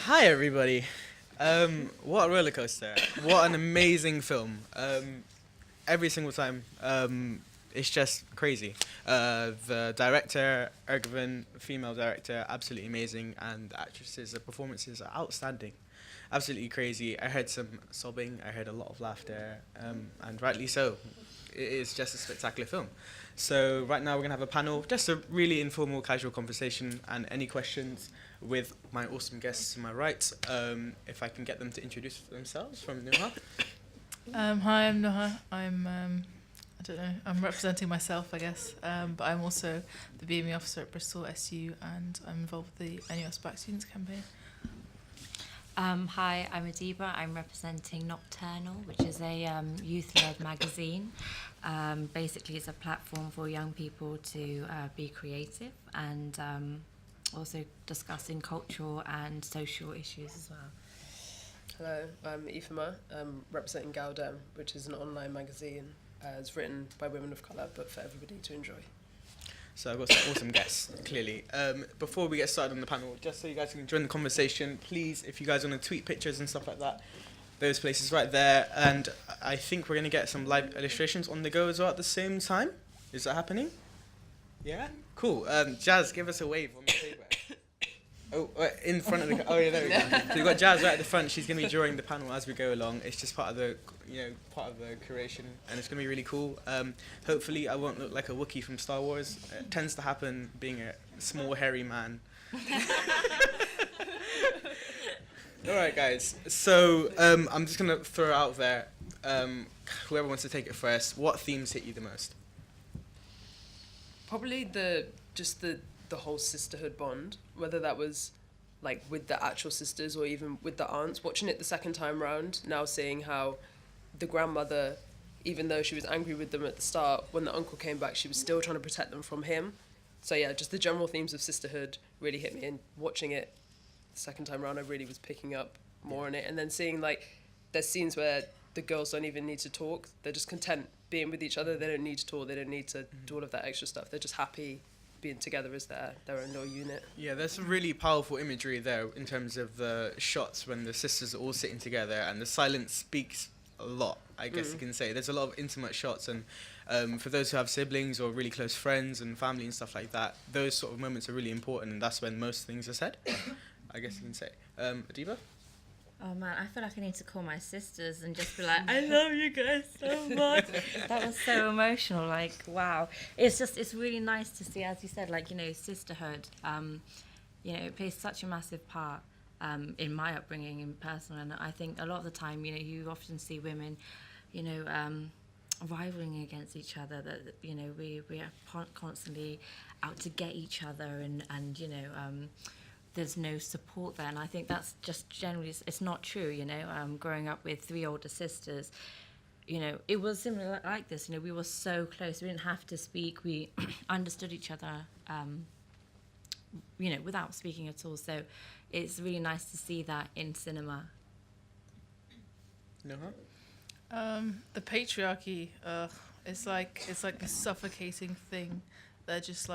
Hi everybody. What a roller coaster! What an amazing film. Every single time, it's just crazy. The director, Ergüven, female director, absolutely amazing, and the actresses, the performances are outstanding. Absolutely crazy. I heard some sobbing. I heard a lot of laughter, and rightly so. It is just a spectacular film. So right now we're gonna have a panel, just a really informal, casual conversation, and any questions with my awesome guests to my right. If I can get them to introduce themselves from Noha. Hi, I'm Noha. I don't know, I'm representing myself, I guess, but I'm also the BME Officer at Bristol SU, and I'm involved with the NUS Black Students campaign. Hi, I'm Adibah. I'm representing Nocturnal, which is a youth-led magazine. Basically, it's a platform for young people to be creative and also discussing cultural and social issues as well. Hello, I'm Iframa. I'm representing gal-dem, which is an online magazine. It's written by women of colour, but for everybody to enjoy. So I've got some awesome guests, clearly. Before we get started on the panel, just so you guys can join the conversation, please, if you guys want to tweet pictures and stuff like that, those places right there. And I think we're going to get some live illustrations on the go as well at the same time. Is that happening? Yeah? Cool. Jazz, give us a wave on the paper. Oh, in front of the... Oh, yeah, there we go. So we've got Jazz right at the front. She's going to be drawing the panel as we go along. It's just part of the, part of the curation, and it's going to be really cool. Hopefully, I won't look like a Wookiee from Star Wars. It tends to happen being a small, hairy man. All right, guys. So I'm just going to throw it out there. Whoever wants to take it first, what themes hit you the most? Probably the whole sisterhood bond, whether that was like with the actual sisters or even with the aunts. Watching it the second time round, now seeing how the grandmother, even though she was angry with them at the start, when the uncle came back, she was still trying to protect them from him. So yeah, just the general themes of sisterhood really hit me, and watching it the second time round, I really was picking up more on it. And then seeing like there's scenes where the girls don't even need to talk, they're just content being with each other, they don't need to talk, they don't need to do all of that extra stuff, they're just happy being together as their own little unit. Yeah, there's some really powerful imagery there in terms of the shots when the sisters are all sitting together, and the silence speaks a lot, I guess you can say. There's a lot of intimate shots, and for those who have siblings or really close friends and family and stuff like that, those sort of moments are really important, and that's when most things are said, I guess you can say. Adibah? Oh man, I feel like I need to call my sisters and just be like, I love you guys so much. That was so emotional, like, wow. It's really nice to see, as you said, like, sisterhood, it plays such a massive part in my upbringing in personal, and I think a lot of the time, you often see women, rivaling against each other, that, we are constantly out to get each other, and there's no support there, and I think that's just generally, it's not true, growing up with 3 older sisters, it was similar like this, we were so close, we didn't have to speak, we understood each other, without speaking at all, so it's really nice to see that in cinema. Noha? The patriarchy, it's like this suffocating thing. They're just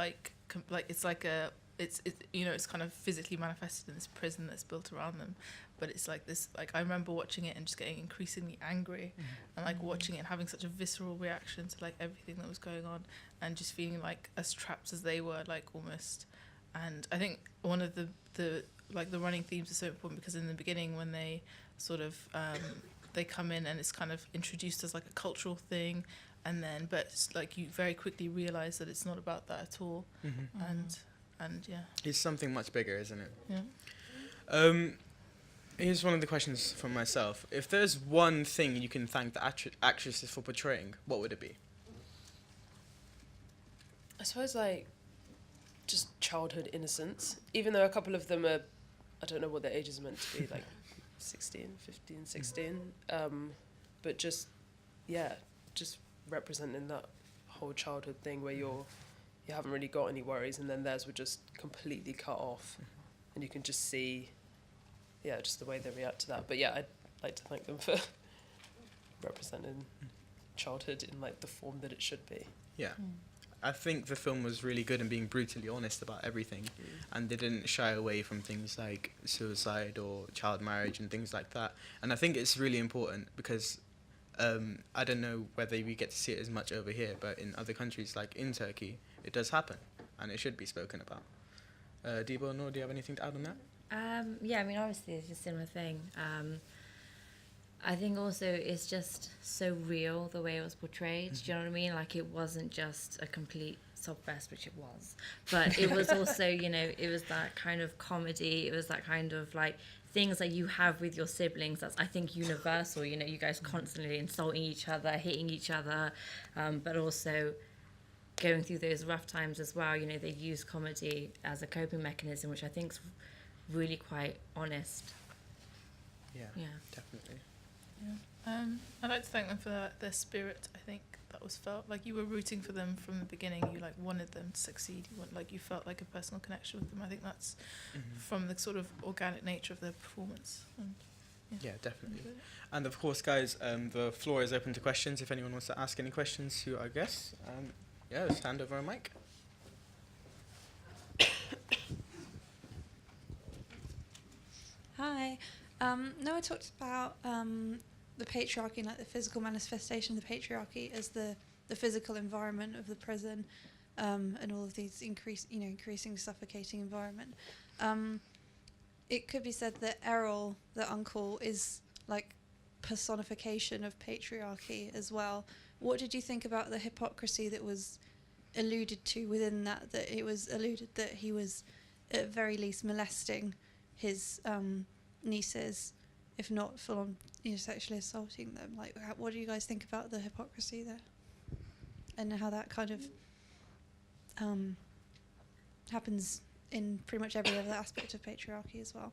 it's kind of physically manifested in this prison that's built around them, but it's like this, like I remember watching it and just getting increasingly angry, and like watching it and having such a visceral reaction to like everything that was going on, and just feeling like as trapped as they were, like almost. And I think one of the running themes is so important, because in the beginning when they sort of they come in and it's kind of introduced as like a cultural thing, and then but it's like you very quickly realize that it's not about that at all. And yeah, It's something much bigger, isn't it? yeah. Here's one of the questions from myself. If there's one thing you can thank the actresses for portraying, what would it be? I suppose like just childhood innocence, even though a couple of them are, I don't know what their age is meant to be, like 16, 15, 16, but just representing that whole childhood thing where you haven't really got any worries, and then theirs were just completely cut off, and you can just see, just the way they react to that. But yeah, I'd like to thank them for representing childhood in like the form that it should be. Yeah. I think the film was really good in being brutally honest about everything, and they didn't shy away from things like suicide or child marriage and things like that. And I think it's really important because I don't know whether we get to see it as much over here, but in other countries, like in Turkey, it does happen, and it should be spoken about. Adibah or Noor, do you have anything to add on that? Yeah, I mean, obviously it's a similar thing. I think also it's just so real the way it was portrayed. Do you know what I mean? Like, it wasn't just a complete sob-fest, which it was, but it was also, you know, it was that kind of comedy. It was that kind of like things that you have with your siblings. That's, I think, universal. You know, you guys constantly insulting each other, hitting each other, but also going through those rough times as well. You know, they use comedy as a coping mechanism, which I think is really quite honest. Yeah, Yeah. definitely. Yeah. I'd like to thank them for their spirit. I think that was felt like you were rooting for them from the beginning. You like wanted them to succeed. You felt like a personal connection with them. I think that's from the sort of organic nature of their performance. And, Yeah, definitely. And of course, guys, the floor is open to questions. If anyone wants to ask any questions to our guests, yeah, just hand over a mic. Hi. Noah talked about the patriarchy, like the physical manifestation of the patriarchy as the physical environment of the prison, and all of these increasing suffocating environment. It could be said that Errol, the uncle, is like personification of patriarchy as well. What did you think about the hypocrisy that was alluded to within that? That it was alluded that he was, at very least, molesting his nieces, if not full on, sexually assaulting them. Like, what do you guys think about the hypocrisy there, and how that kind of happens in pretty much every other aspect of patriarchy as well?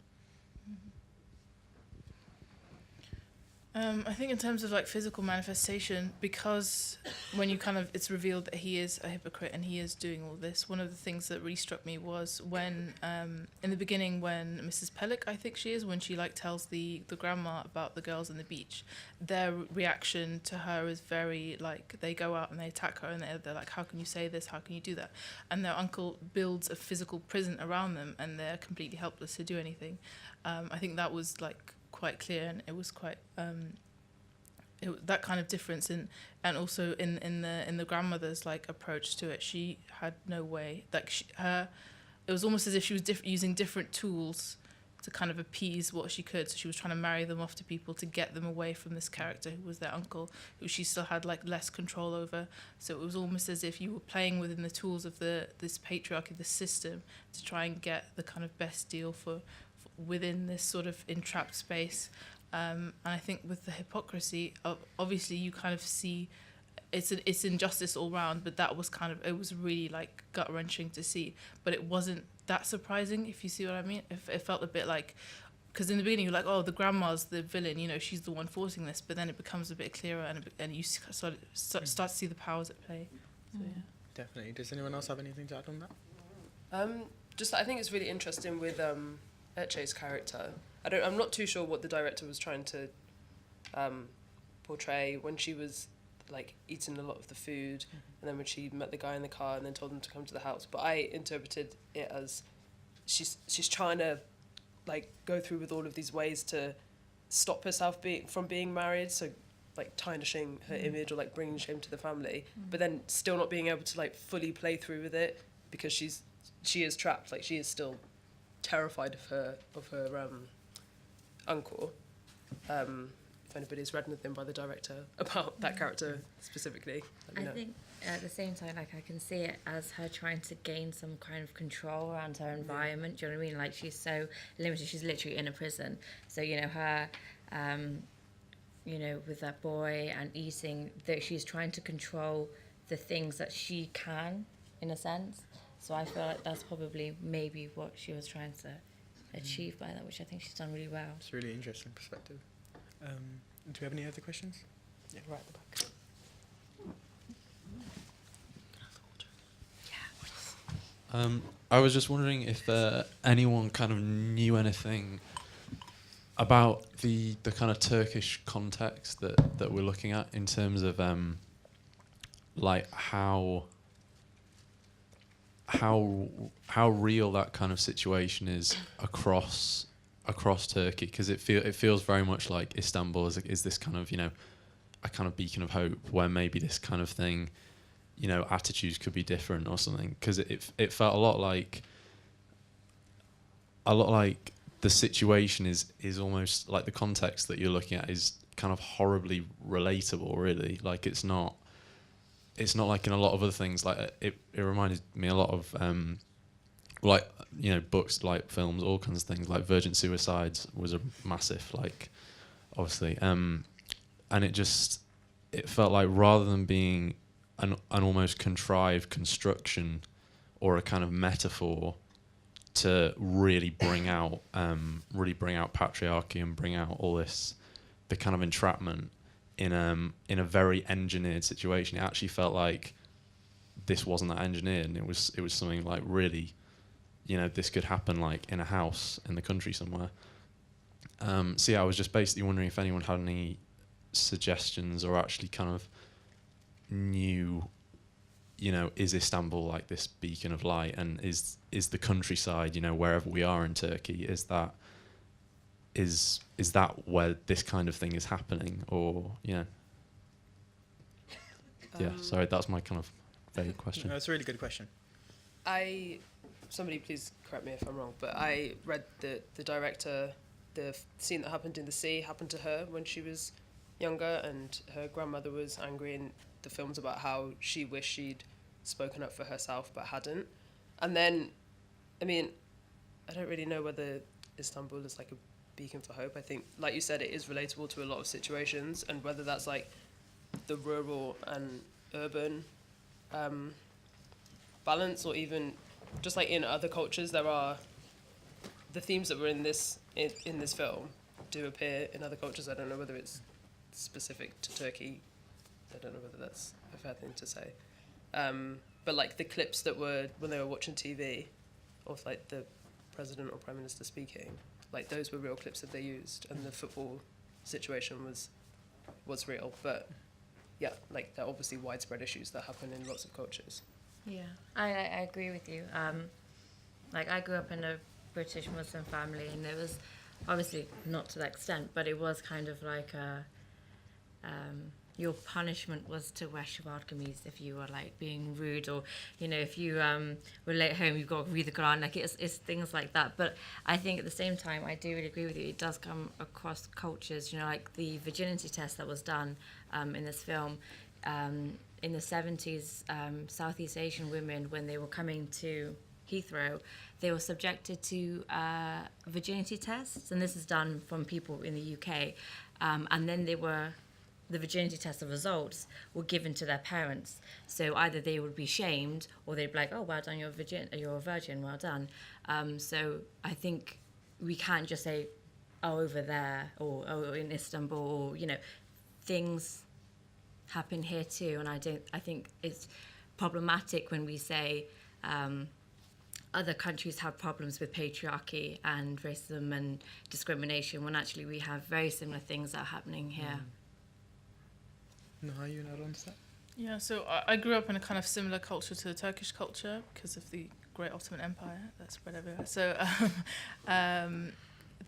I think in terms of like physical manifestation, because when you it's revealed that he is a hypocrite and he is doing all this, one of the things that really struck me was when in the beginning, when Mrs. Pellick, I think she is, when she like tells the grandma about the girls on the beach, their reaction to her is very like, they go out and they attack her, and they're like, how can you say this, how can you do that? And their uncle builds a physical prison around them, and they're completely helpless to do anything. I think that was like quite clear, and it was quite that kind of difference, and also in the grandmother's like approach to it, she had no way, like it was almost as if she was using different tools to kind of appease what she could. So she was trying to marry them off to people to get them away from this character who was their uncle, who she still had like less control over. So it was almost as if you were playing within the tools of this patriarchy, the system, to try and get the kind of best deal for within this sort of entrapped space. And I think with the hypocrisy, obviously you kind of see it's injustice all round, but that was it was really like gut-wrenching to see, but it wasn't that surprising, if you see what I mean. It felt a bit like, because in the beginning you're like, oh, the grandma's the villain, she's the one forcing this, but then it becomes a bit clearer, and you start to see the powers at play. So yeah. Definitely. Does anyone else have anything to add on that? Just I think it's really interesting with Eche's character. I'm not too sure what the director was trying to portray when she was like eating a lot of the food, and then when she met the guy in the car and then told him to come to the house. But I interpreted it as she's trying to like go through with all of these ways to stop herself from being married, so like tarnishing her image or like bringing shame to the family, but then still not being able to like fully play through with it because she is trapped. Like, she is still terrified of her uncle. If anybody's read anything by the director about that character specifically, let me know. I think at the same time, like, I can see it as her trying to gain some kind of control around her environment. Do you know what I mean? Like, she's so limited. She's literally in a prison. So, her, with that boy and eating, that she's trying to control the things that she can, in a sense. So I feel like that's probably maybe what she was trying to achieve by that, which I think she's done really well. It's a really interesting perspective. Do we have any other questions? Yeah, right at the back. I was just wondering if anyone kind of knew anything about the kind of Turkish context that we're looking at in terms of like how how real that kind of situation is across Turkey, because it feels very much like Istanbul is this kind of, you know, a kind of beacon of hope where maybe this kind of thing, you know, attitudes could be different or something, because it felt a lot like the situation is almost like the context that you're looking at is kind of horribly relatable, really. Like it's not like in a lot of other things. Like it reminded me a lot of like, you know, books, like films, all kinds of things. Like Virgin Suicides was a massive, like, obviously, and it felt like rather than being an almost contrived construction or a kind of metaphor to really bring out patriarchy and bring out all this, the kind of entrapment in a very engineered situation. It actually felt like this wasn't that engineered, and it was something like really, you know, this could happen like in a house in the country somewhere. So yeah, I was just basically wondering if anyone had any suggestions or actually kind of knew, you know, is Istanbul like this beacon of light, and is the countryside, you know, wherever we are in Turkey, is that where this kind of thing is happening, or, you know? Yeah, sorry, that's my kind of vague question. No, that's a really good question. Somebody please correct me if I'm wrong, but I read the director, the scene that happened in the sea happened to her when she was younger, and her grandmother was angry, and the film's about how she wished she'd spoken up for herself but hadn't. And then, I mean, I don't really know whether Istanbul is like a beacon for hope. I think, like you said, it is relatable to a lot of situations, and whether that's like the rural and urban balance, or even just like in other cultures, there are the themes that were in this film do appear in other cultures. I don't know whether it's specific to Turkey. I don't know whether that's a fair thing to say. But like the clips that were when they were watching TV of like the president or prime minister speaking, like those were real clips that they used, and the football situation was real. But yeah, like there are obviously widespread issues that happen in lots of cultures. Yeah, I agree with you. Like I grew up in a British Muslim family, and it was obviously not to that extent, but it was kind of like your punishment was to wear shalwar kameez if you were like being rude, or, you know, if you were late home, you've got to read the Quran. Like it's things like that. But I think at the same time, I do really agree with you. It does come across cultures. You know, like the virginity test that was done in this film. In the 70s, Southeast Asian women, when they were coming to Heathrow, they were subjected to virginity tests, and this is done from people in the UK. And then the virginity test, the results were given to their parents. So either they would be shamed, or they'd be like, "Oh, well done, you're a virgin, well done." So I think we can't just say, "Oh, over there," or "Oh, in Istanbul," or, you know, things happen here too. And I think it's problematic when we say other countries have problems with patriarchy and racism and discrimination, when actually we have very similar things that are happening here. Noha, you know, understand? Yeah, so I grew up in a kind of similar culture to the Turkish culture because of the great Ottoman Empire that spread everywhere. So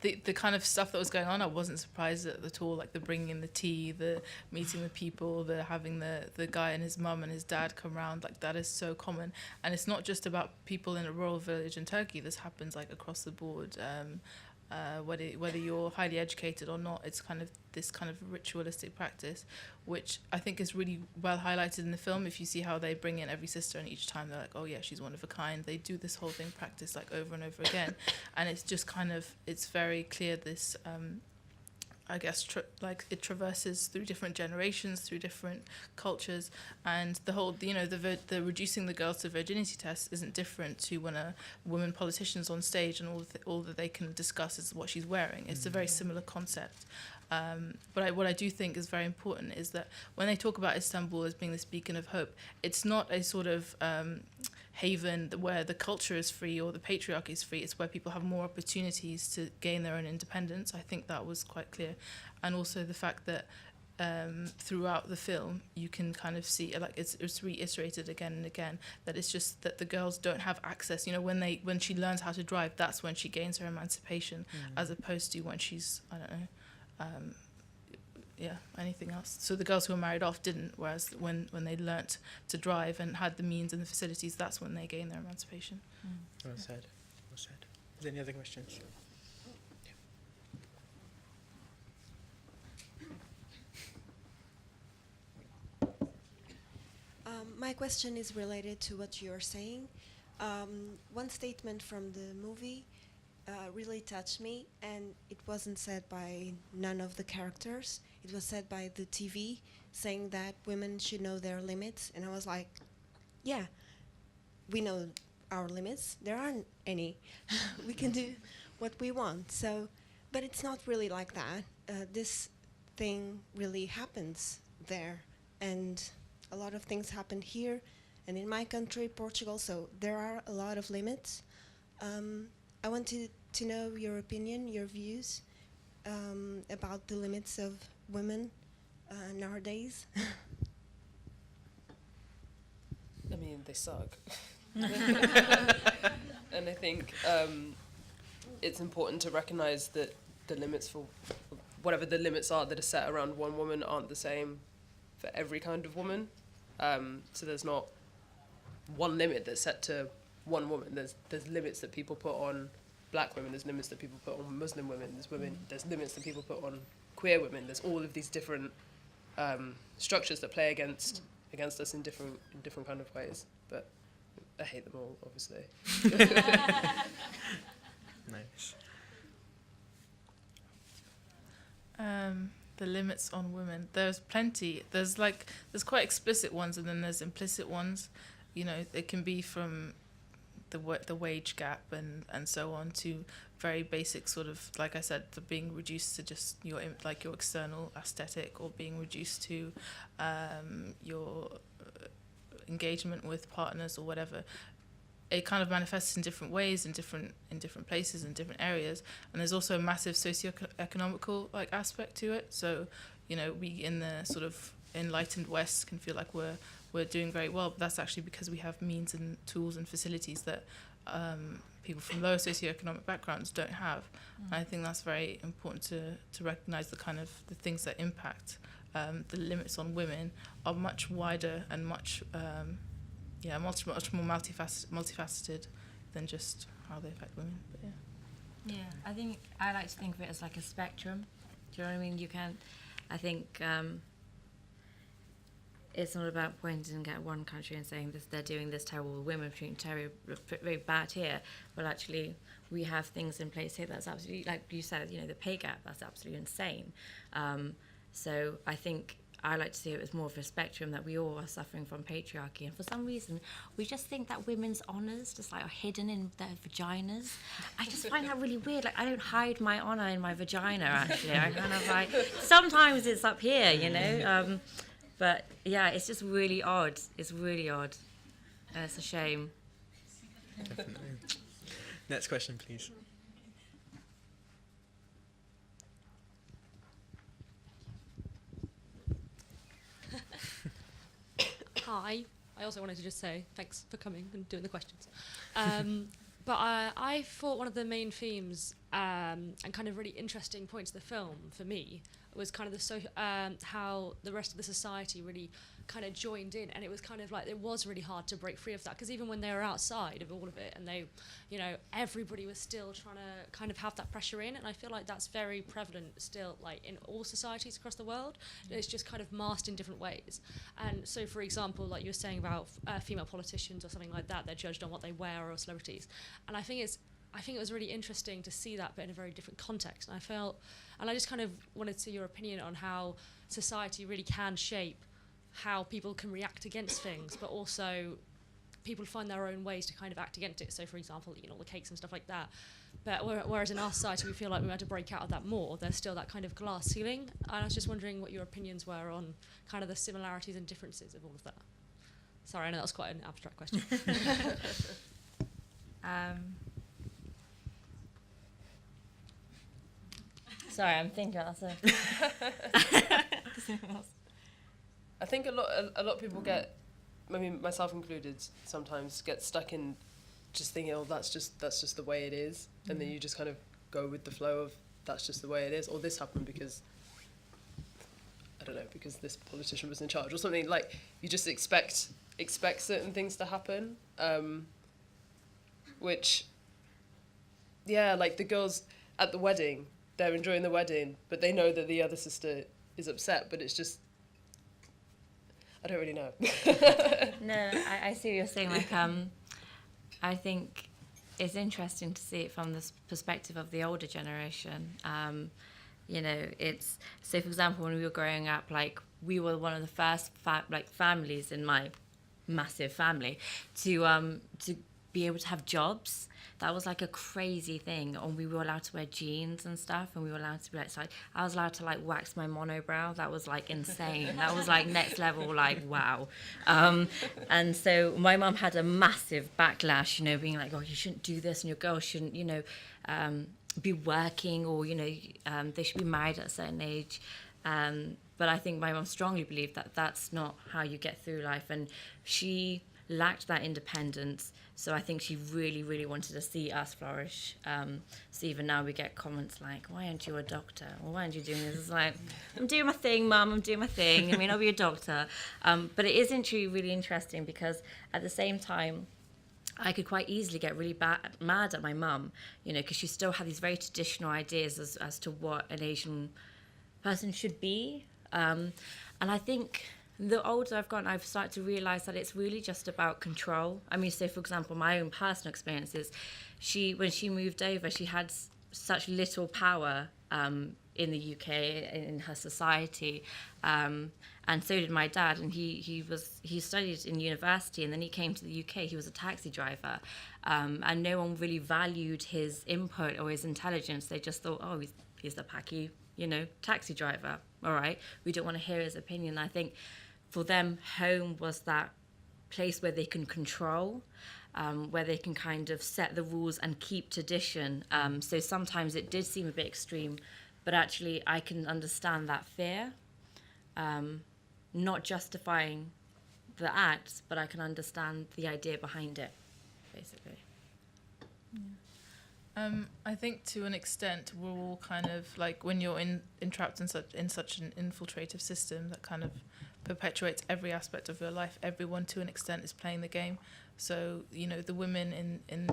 the kind of stuff that was going on, I wasn't surprised at all. Like the bringing in the tea, the meeting the people, the having the guy and his mum and his dad come round. Like that is so common, and it's not just about people in a rural village in Turkey. This happens like across the board. Whether you're highly educated or not, it's kind of this kind of ritualistic practice, which I think is really well highlighted in the film. If you see how they bring in every sister, and each time they're like, "Oh yeah, she's one of a kind," they do this whole thing practice like over and over again, and it's just kind of, it's very clear this I guess like it traverses through different generations, through different cultures, and the whole, you know, the reducing the girls to virginity test isn't different to when a woman politician's on stage and all that they can discuss is what she's wearing. It's a very similar concept. But what I do think is very important is that when they talk about Istanbul as being this beacon of hope, it's not a sort of haven where the culture is free or the patriarchy is free. It's where people have more opportunities to gain their own independence. I think that was quite clear. And also the fact that throughout the film, you can kind of see, like, it's reiterated again and again, that it's just that the girls don't have access. You know, when she learns how to drive, that's when she gains her emancipation, as opposed to when she's, I don't know, anything else. So the girls who were married off didn't, whereas when they learnt to drive and had the means and the facilities, that's when they gained their emancipation. Well said. Well said. Is there any other questions? My question is related to what you're saying. One statement from the movie really touched me, and it wasn't said by none of the characters. It was said by the TV, saying that women should know their limits. And I was like, yeah, we know our limits. There aren't any. We can do what we want. So, but it's not really like that. This thing really happens there. And a lot of things happen here and in my country, Portugal, so there are a lot of limits. I wanted to know your opinion, your views about the limits of women nowadays. I mean, they suck. And I think it's important to recognise that the limits for whatever the limits are that are set around one woman aren't the same for every kind of woman. So there's not one limit that's set to one woman. There's limits that people put on black women. There's limits that people put on Muslim women. There's limits that people put on queer women. There's all of these different structures that play against us in different kind of ways. But I hate them all, obviously. Nice. The limits on women. There's plenty. There's quite explicit ones, and then there's implicit ones. You know, it can be from the wage gap and so on to very basic sort of, like I said, the being reduced to just your external aesthetic, or being reduced to your engagement with partners or whatever. It kind of manifests in different ways, in different places, in different areas, and there's also a massive socio-economical aspect to it. So, you know, we in the sort of enlightened West can feel like we're doing very well, but that's actually because we have means and tools and facilities that people from lower socio-economic backgrounds don't have. And I think that's very important to recognise the things that impact the limits on women are much wider and much more multifaceted than just how they affect women. But yeah. Yeah, I think I like to think of it as like a spectrum. Do you know what I mean? I think it's not about pointing at one country and saying this, they're doing this terrible, women are treating very bad here. Well, actually, we have things in place here that's absolutely, like you said, you know, the pay gap, that's absolutely insane. So I think I like to see it as more of a spectrum, that we all are suffering from patriarchy, and for some reason we just think that women's honours just are hidden in their vaginas. I just find that really weird. I don't hide my honour in my vagina, actually. I kind of sometimes it's up here, you know. But yeah, it's just really odd. It's really odd, and it's a shame. Definitely. Next question, please. Hi. I also wanted to just say thanks for coming and doing the questions. But I thought one of the main themes and kind of really interesting points of the film for me was kind of how the rest of the society really kind of joined in, and it was kind of like it was really hard to break free of that, because even when they were outside of all of it and they, you know, everybody was still trying to kind of have that pressure in, and I feel like that's very prevalent still, like in all societies across the world. It's just kind of masked in different ways. And so, for example, like you were saying about female politicians or something like that, they're judged on what they wear, or celebrities, and I think it was really interesting to see that, but in a very different context. And I just kind of wanted to see your opinion on how society really can shape how people can react against things, but also people find their own ways to kind of act against it. So, for example, you know, the cakes and stuff like that. But whereas in our society we feel like we had to break out of that more, there's still that kind of glass ceiling. And I was just wondering what your opinions were on kind of the similarities and differences of all of that. Sorry, I know that was quite an abstract question. Sorry, I'm thinking about that. I think a lot of people get, I mean, myself included, sometimes get stuck in just thinking, oh, that's just the way it is, and then you just kind of go with the flow of that's just the way it is, or this happened because, I don't know, because this politician was in charge or something. Like, you just expect certain things to happen, which, yeah, like the girls at the wedding, they're enjoying the wedding, but they know that the other sister is upset, but it's just, I don't really know. No, I see what you're saying. Like, I think it's interesting to see it from the perspective of the older generation. You know, it's, so for example, when we were growing up, like, we were one of the first families in my massive family to be able to have jobs. That was like a crazy thing, and we were allowed to wear jeans and stuff, and we were allowed to be like, so I was allowed to like wax my monobrow. That was like insane. That was like next level, like wow. And so my mum had a massive backlash, you know, being like, oh, you shouldn't do this, and your girl shouldn't, you know, be working, or, you know, they should be married at a certain age. But I think my mum strongly believed that that's not how you get through life, and she lacked that independence. So I think she really, really wanted to see us flourish. So even now we get comments like, why aren't you a doctor? Or why aren't you doing this? It's like, I'm doing my thing, Mum, I'm doing my thing. I mean, I'll be a doctor. But it is really interesting, because at the same time, I could quite easily get really mad at my mum, you know, because she still had these very traditional ideas as to what an Asian person should be. And I think the older I've gotten, I've started to realise that it's really just about control. I mean, so for example, my own personal experiences, when she moved over, she had such little power in the UK, in her society, and so did my dad. And he studied in university, and then he came to the UK. He was a taxi driver, and no one really valued his input or his intelligence. They just thought, oh, he's the packy, you know, taxi driver. All right, we don't want to hear his opinion. I think for them, home was that place where they can control, where they can kind of set the rules and keep tradition. So sometimes it did seem a bit extreme, but actually I can understand that fear, not justifying the acts, but I can understand the idea behind it, basically. I think to an extent we're all kind of like, when you're entrapped in such an infiltrative system that kind of perpetuates every aspect of your life, everyone to an extent is playing the game. So, you know, the women in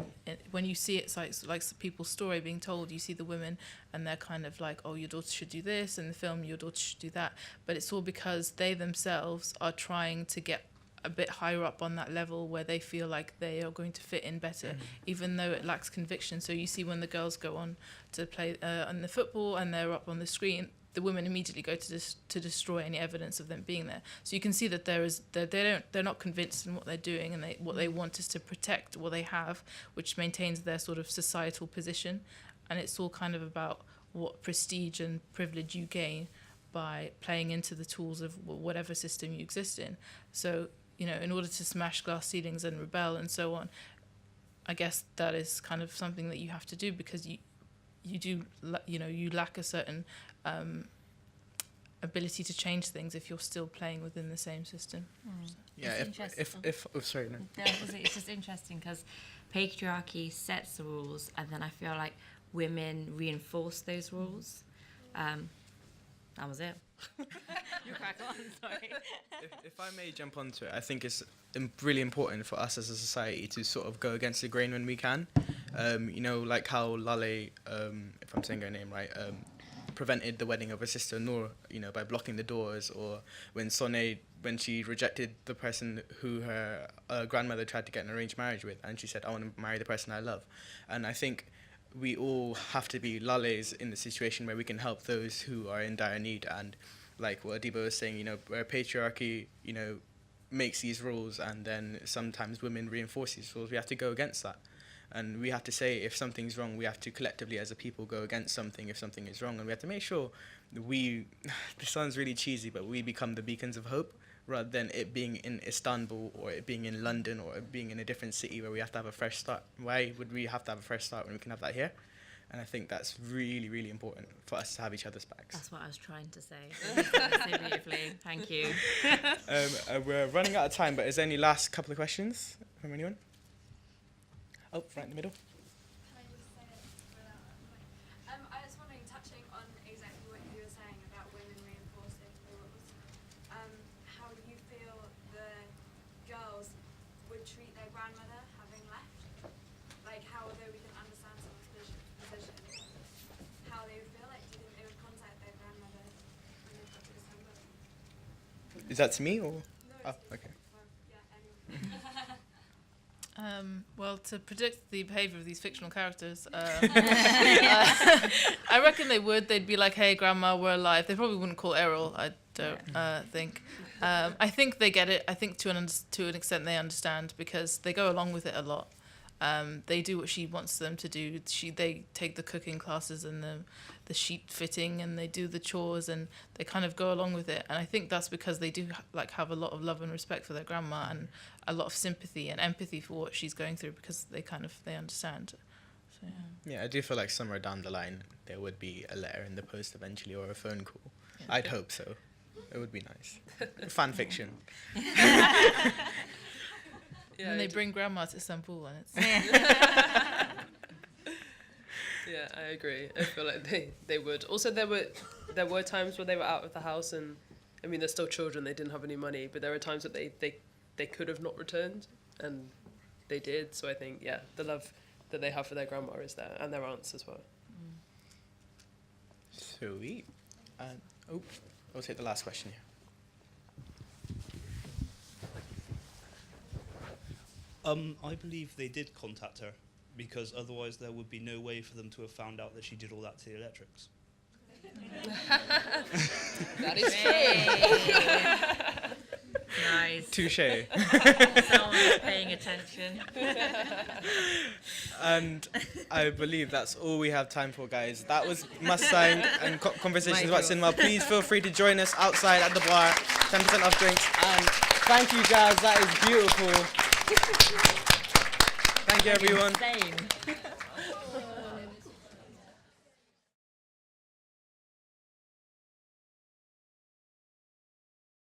when you see it, like people's story being told, you see the women and they're kind of like, oh, your daughter should do this, in the film your daughter should do that, but it's all because they themselves are trying to get a bit higher up on that level where they feel like they are going to fit in better, even though it lacks conviction. So you see when the girls go on to play on the football and they're up on the screen, the women immediately go to destroy any evidence of them being there. So you can see that they're not convinced in what they're doing, and what they want is to protect what they have, which maintains their sort of societal position. And it's all kind of about what prestige and privilege you gain by playing into the tools of whatever system you exist in. So, you know, in order to smash glass ceilings and rebel and so on, I guess that is kind of something that you have to do, because you lack a certain ability to change things if you're still playing within the same system. Yeah, if oh, sorry, no. It's just interesting because patriarchy sets the rules, and then I feel like women reinforce those rules. That was it. You crack on, sorry. If I may jump onto it, I think it's really important for us as a society to sort of go against the grain when we can. You know, like how Lale, if I'm saying her name right, prevented the wedding of her sister Noor, you know, by blocking the doors, or when Sonia, when she rejected the person who her grandmother tried to get an arranged marriage with, and she said, I want to marry the person I love. And I think we all have to be Lales in the situation where we can help those who are in dire need. And like what Adibah was saying, you know, where patriarchy, you know, makes these rules, and then sometimes women reinforce these rules, we have to go against that. And we have to say, if something's wrong, we have to collectively as a people go against something if something is wrong. And we have to make sure this sounds really cheesy, but we become the beacons of hope, rather than it being in Istanbul or it being in London or it being in a different city where we have to have a fresh start. Why would we have to have a fresh start when we can have that here? And I think that's really, really important for us to have each other's backs. That's what I was trying to say. You said it so beautifully. Thank you. We're running out of time, but is there any last couple of questions from anyone? Oh, right in the middle. I was wondering, touching on exactly what you were saying about women reinforcing the rules, how do you feel the girls would treat their grandmother having left? Like, how, although we can understand someone's position, how they would feel? Like, do you think they would contact their grandmother when they got to December? Is that to me or? No, Oh, okay. well, yeah, anyone. Well, to predict the behaviour of these fictional characters, I reckon they would. They'd be like, "Hey, Grandma, we're alive." They probably wouldn't call Errol. I don't think. I think they get it. I think to an extent they understand because they go along with it a lot. They do what she wants them to do. They take the cooking classes and the sheet fitting, and they do the chores, and they kind of go along with it. And I think that's because they do have a lot of love and respect for their grandma, and a lot of sympathy and empathy for what she's going through because they understand. So, yeah. Yeah, I do feel like somewhere down the line there would be a letter in the post eventually or a phone call. Yeah. I'd hope so. It would be nice. Fan fiction. And they bring grandma to Istanbul, and it's Yeah, I agree. I feel like they would. Also, there were times where they were out of the house, and I mean, they're still children. They didn't have any money, but there were times that they could have not returned, and they did. So I think, yeah, the love that they have for their grandma is there, and their aunts as well. Sweet. I'll take the last question here. I believe they did contact her because otherwise there would be no way for them to have found out that she did all that to the electrics. That is Nice. Touche. Someone's paying attention. And I believe that's all we have time for, guys. That was Mustang and Conversations About Cinema. Please feel free to join us outside at the bar. 10% off drinks. And thank you, Jazz. That is beautiful. Thank you, everyone. Insane.